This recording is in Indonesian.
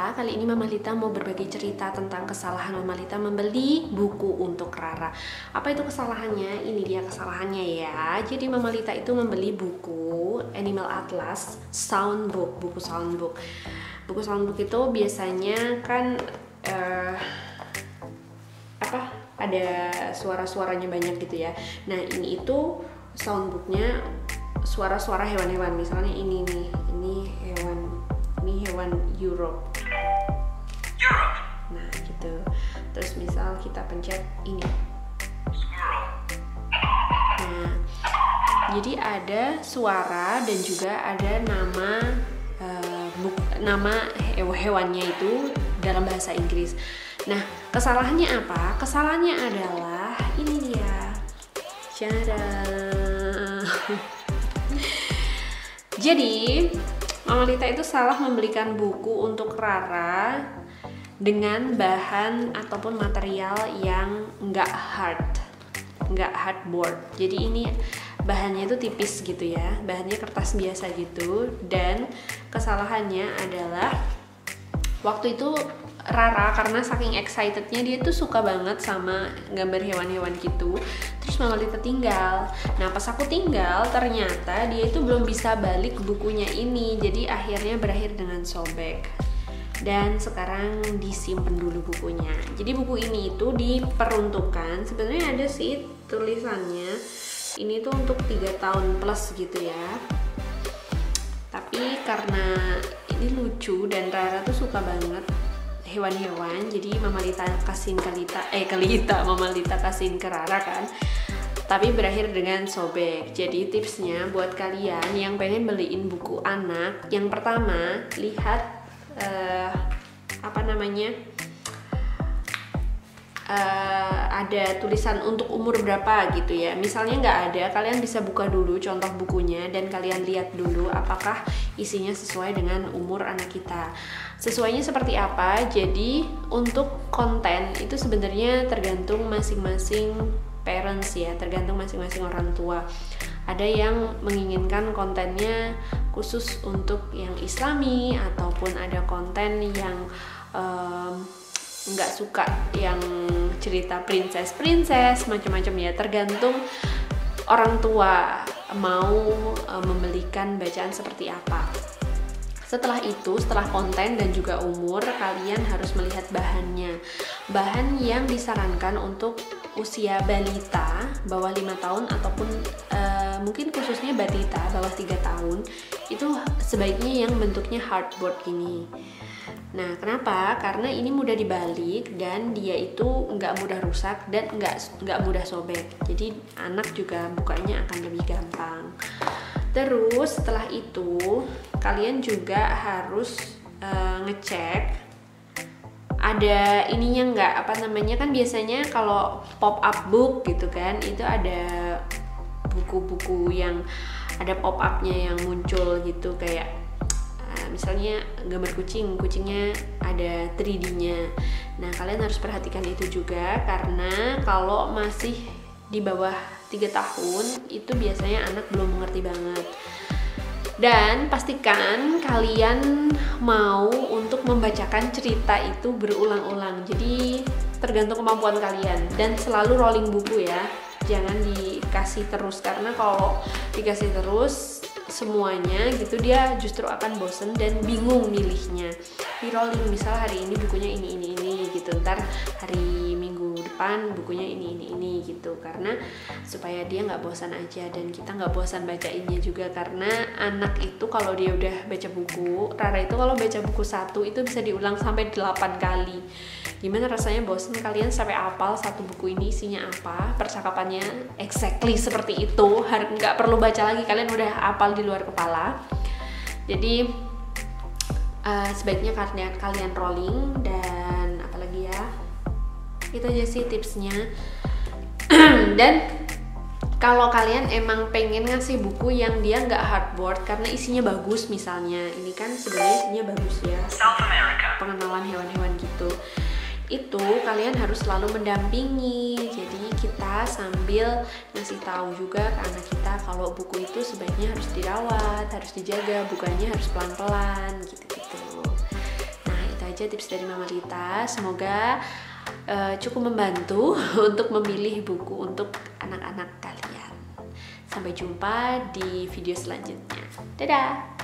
Lita. Kali ini Mama Lita mau berbagi cerita tentang kesalahan Mama Lita membeli buku untuk Rara. Apa itu kesalahannya? Ini dia kesalahannya ya. Jadi Mama Lita itu membeli buku Animal Atlas Soundbook, buku soundbook. Buku soundbook itu biasanya kan ada suara-suaranya banyak gitu ya. Nah, ini itu soundbooknya suara-suara hewan-hewan. Misalnya ini nih, ini hewan Europe. Nah gitu. Terus misal kita pencet ini. Nah, jadi ada suara dan juga ada nama hewannya itu dalam bahasa Inggris. Nah, kesalahannya apa? Kesalahannya adalah ini dia. Jadi Mama Lita itu salah membelikan buku untuk Rara dengan bahan ataupun material yang nggak hardboard. Jadi ini bahannya itu tipis gitu ya, bahannya kertas biasa gitu. Dan kesalahannya adalah waktu itu Rara karena saking excitednya dia tuh suka banget sama gambar hewan-hewan gitu. Terus Mama Lita tinggal. Nah pas aku tinggal ternyata dia itu belum bisa balik bukunya ini. Jadi akhirnya berakhir dengan sobek. Dan sekarang disimpan dulu bukunya. Jadi buku ini itu diperuntukkan, sebenarnya ada sih tulisannya, ini tuh untuk 3 tahun plus gitu ya. Tapi karena ini lucu dan Rara tuh suka banget hewan-hewan, jadi Mama Lita kasihin Mama Lita kasihin ke Rara kan. Tapi berakhir dengan sobek. Jadi tipsnya buat kalian yang pengen beliin buku anak, yang pertama lihat ada tulisan untuk umur berapa gitu ya. Misalnya nggak ada, kalian bisa buka dulu contoh bukunya dan kalian lihat dulu apakah isinya sesuai dengan umur anak kita. Sesuainya seperti apa? Jadi untuk konten itu sebenarnya tergantung masing-masing parents ya, tergantung masing-masing orang tua. Ada yang menginginkan kontennya khusus untuk yang Islami, ataupun ada konten yang nggak suka yang cerita princess macam-macam ya. Tergantung orang tua mau membelikan bacaan seperti apa. Setelah itu, setelah konten dan juga umur, kalian harus melihat bahannya. Bahan yang disarankan untuk usia balita bawah 5 tahun ataupun mungkin khususnya balita bawah 3 tahun itu sebaiknya yang bentuknya hardboard ini. Nah, kenapa? Karena ini mudah dibalik dan dia itu nggak mudah rusak dan nggak mudah sobek. Jadi anak juga bukanya akan lebih gampang. Terus setelah itu kalian juga harus ngecek ada ininya nggak, kan biasanya kalau pop up book gitu kan, itu ada buku-buku yang ada pop upnya yang muncul gitu, kayak misalnya gambar kucingnya ada 3D-nya. Nah kalian harus perhatikan itu juga, karena kalau masih di bawah 3 tahun itu biasanya anak belum mengerti banget. Dan pastikan kalian mau untuk membacakan cerita itu berulang-ulang. Jadi tergantung kemampuan kalian, dan selalu rolling buku ya, jangan dikasih terus, karena kalau dikasih terus semuanya gitu dia justru akan bosen dan bingung milihnya. Di rolling, misal hari ini bukunya ini gitu, ntar hari minggu depan bukunya ini gitu, karena supaya dia nggak bosan aja dan kita nggak bosan bacainnya juga. Karena anak itu kalau dia udah baca buku, Rara itu kalau baca buku 1 itu bisa diulang sampai 8 kali. Gimana rasanya bosan kalian sampai hafal satu buku ini isinya apa, percakapannya exactly seperti itu, nggak perlu baca lagi, kalian udah hafal di luar kepala. Jadi sebaiknya kalian rolling. Dan apalagi ya, itu aja sih tipsnya. Dan kalau kalian emang pengen ngasih buku yang dia nggak hardboard karena isinya bagus, misalnya ini kan sebenarnya isinya bagus ya, pengenalan hewan-hewan gitu, itu kalian harus selalu mendampingi. Jadi kita sambil ngasih tahu juga ke anak kita kalau buku itu sebaiknya harus dirawat, harus dijaga, bukanya harus pelan-pelan gitu-gitu. Nah itu aja tips dari Mama Lita. Semoga cukup membantu untuk memilih buku untuk anak-anak kalian. Sampai jumpa di video selanjutnya. Dadah!